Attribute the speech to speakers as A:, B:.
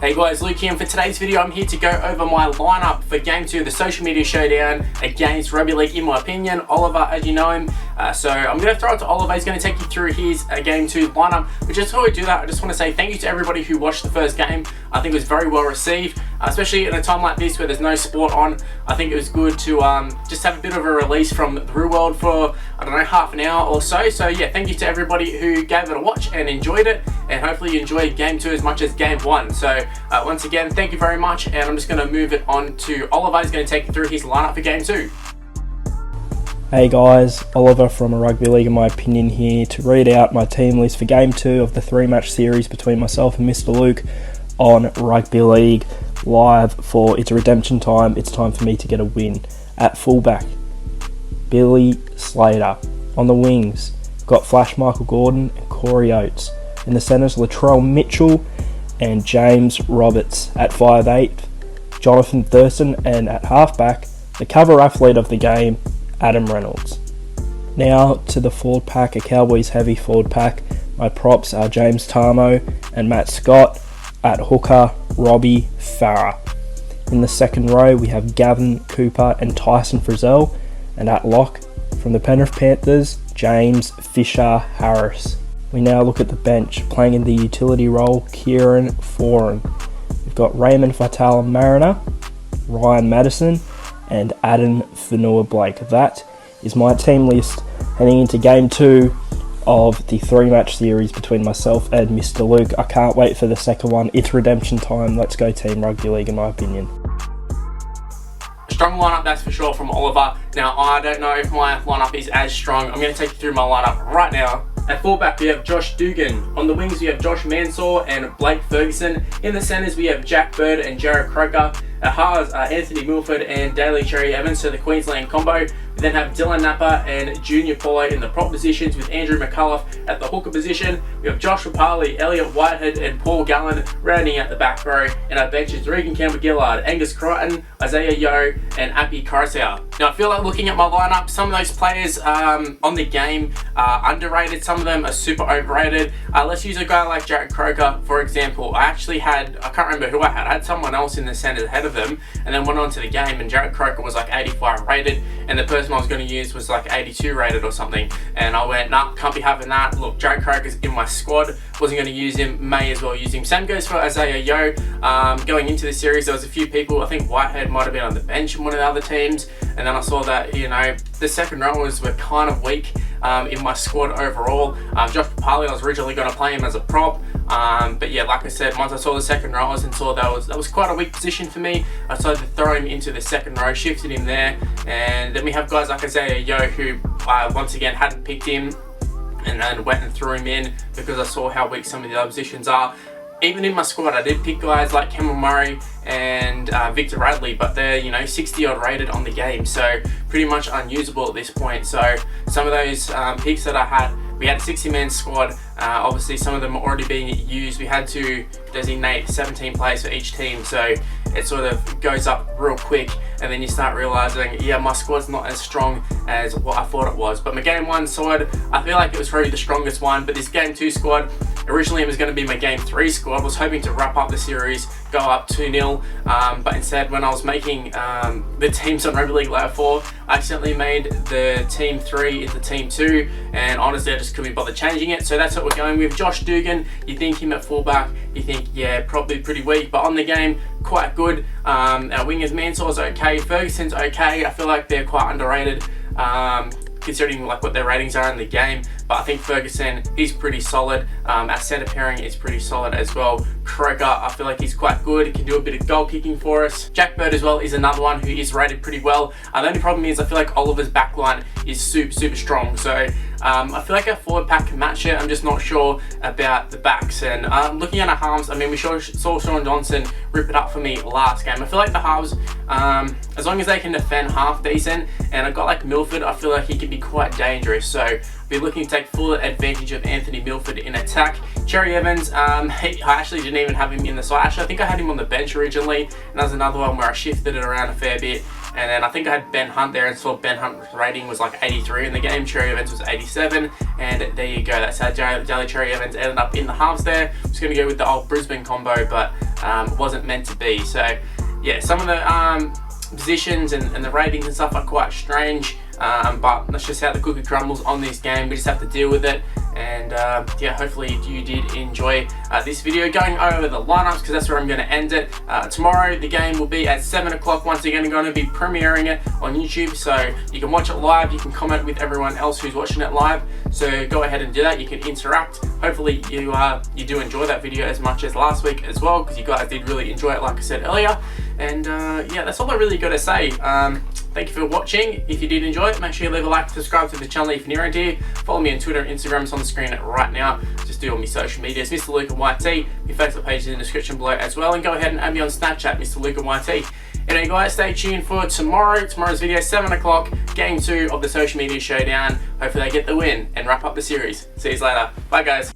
A: Hey guys, Luke here, and for today's video I'm here to go over my lineup for Game 2 of the social media showdown against Rugby League, in my opinion. Oliver, as you know him, so I'm going to throw it to Oliver. He's going to take you through his Game 2 lineup. But just before we do that, I just want to say thank you to everybody who watched the first game. I think it was very well received, especially in a time like this where there's no sport on. I think it was good to just have a bit of a release from the real world for, I don't know, half an hour or so. So yeah, thank you to everybody who gave it a watch and enjoyed it, and hopefully you enjoyed Game 2 as much as Game 1. So once again, thank you very much, and I'm just going to move it on to Oliver. He's going to take you through his lineup for Game 2.
B: Hey guys, Oliver from Rugby League, in my opinion, here to read out my team list for Game 2 of the 3-match series between myself and Mr. Luke on Rugby League Live for its redemption time. It's time for me to get a win. At fullback, Billy Slater. On the wings, got Flash Michael Gordon and Corey Oates. In the centres, Latrell Mitchell and James Roberts. At 5'8", Jonathan Thurston, and at halfback, the cover athlete of the game, Adam Reynolds. Now to the forward pack, a Cowboys heavy forward pack. My props are James Tarmo and Matt Scott. At hooker, Robbie Farah. In the second row, we have Gavin Cooper and Tyson Frizzell. And at lock, from the Penrith Panthers, James Fisher Harris. We now look at the bench, playing in the utility role, Kieran Foran. We've got Raymond Fatal Mariner, Ryan Madison, and Adam Fanua-Blake. That is my team list heading into Game 2 of the 3-match series between myself and Mr. Luke. I can't wait for the second one. It's redemption time. Let's go Team Rugby League, in my opinion.
A: Strong lineup, that's for sure, from Oliver. Now, I don't know if my lineup is as strong. I'm going to take you through my lineup right now. At fullback, we have Josh Dugan. On the wings, we have Josh Mansour and Blake Ferguson. In the centres, we have Jack Bird and Jared Croker. At halves are Anthony Milford and Daly Cherry Evans, so the Queensland combo. We then have Dylan Napa and Junior Paulo in the prop positions, with Andrew McCullough at the hooker position. We have Josh Rapali, Elliot Whitehead and Paul Gallen rounding out the back row. And our bench is Regan Campbell-Gillard, Angus Crichton, Isaiah Yeo and Api Coruscant. Now, I feel like looking at my lineup, some of those players on the game are underrated, some of them are super overrated. Let's use a guy like Jared Croker, for example. I can't remember who I had someone else in the centre ahead of him, and then went on to the game, and Jared Croker was like 85 rated, and the person I was going to use was like 82 rated or something, and I went, nah, can't be having that. Look, Jared Croker's in my squad, wasn't going to use him, may as well use him. Same goes for Isaiah Yeo. Going into the series, there was a few people, I think Whitehead might have been on the bench in one of the other teams, and then I saw that, you know, the second rowers were kind of weak in my squad overall. Josh Papali, I was originally going to play him as a prop, but yeah, like I said, once I saw the second rowers and saw that was quite a weak position for me, I decided to throw him into the second row, shifted him there. And then we have guys like Isaiah Yeo, who once again hadn't picked him, and then went and threw him in because I saw how weak some of the other positions are. Even in my squad, I did pick guys like Cameron Murray and Victor Radley, but they're, you know, 60 odd rated on the game, so pretty much unusable at this point. So some of those picks that I had, we had a 60-man squad. Obviously, some of them are already being used. We had to designate 17 players for each team, so it sort of goes up real quick, and then you start realizing, yeah, my squad's not as strong as what I thought it was. But my Game 1 squad, I feel like it was probably the strongest one, but this Game 2 squad, originally it was going to be my Game 3 squad. I was hoping to wrap up the series, go up 2-0, but instead, when I was making the teams on Rugby League Live 4, I accidentally made the Team 3 into Team 2, and honestly I just couldn't be bothered changing it. So that's what we're going with. Josh Dugan, you think him at fullback, you think, yeah, probably pretty weak, but on the game, quite good. Our wingers, Mansour's okay, Ferguson's okay. I feel like they're quite underrated, considering like what their ratings are in the game, but I think Ferguson, he's pretty solid. Our centre pairing is pretty solid as well. Croker, I feel like he's quite good. He can do a bit of goal kicking for us. Jack Bird as well is another one who is rated pretty well. The only problem is I feel like Oliver's backline is super strong, so I feel like our forward pack can match it. I'm just not sure about the backs. And looking at our halves, I mean, we saw Sean Johnson rip it up for me last game. I feel like the halves, as long as they can defend half decent, and I've got like Milford, I feel like he can be quite dangerous. So be looking to take full advantage of Anthony Milford in attack. Cherry Evans, I actually didn't even have him in the side. Actually, I think I had him on the bench originally, and that was another one where I shifted it around a fair bit. And then I think I had Ben Hunt there, and saw Ben Hunt's rating was like 83 in the game. Cherry Evans was 87, and there you go. That's how Daly Cherry Evans ended up in the halves there. I'm just going to go with the old Brisbane combo, but wasn't meant to be. So yeah, some of the positions and the ratings and stuff are quite strange, but that's just how the cookie crumbles on this game. We just have to deal with it. And yeah, hopefully you did enjoy this video going over the lineups, because that's where I'm going to end it. Tomorrow the game will be at 7 o'clock. Once again, I'm going to be premiering it on YouTube, so you can watch it live, you can comment with everyone else who's watching it live, so go ahead and do that. You can interact. Hopefully you do enjoy that video as much as last week as well, because you guys did really enjoy it, like I said earlier. And yeah, that's all I really got to say. Thank you for watching. If you did enjoy it, make sure you leave a like, subscribe to the channel if you're new around here. Follow me on Twitter and Instagram. It's on the screen right now. Just do all my social medias, Mr. Luke and YT. My Facebook page is in the description below as well. And go ahead and add me on Snapchat, Mr. Luke and YT. Anyway guys, stay tuned for tomorrow's video, 7 o'clock, game 2 of the social media showdown. Hopefully they get the win and wrap up the series. See you later. Bye guys.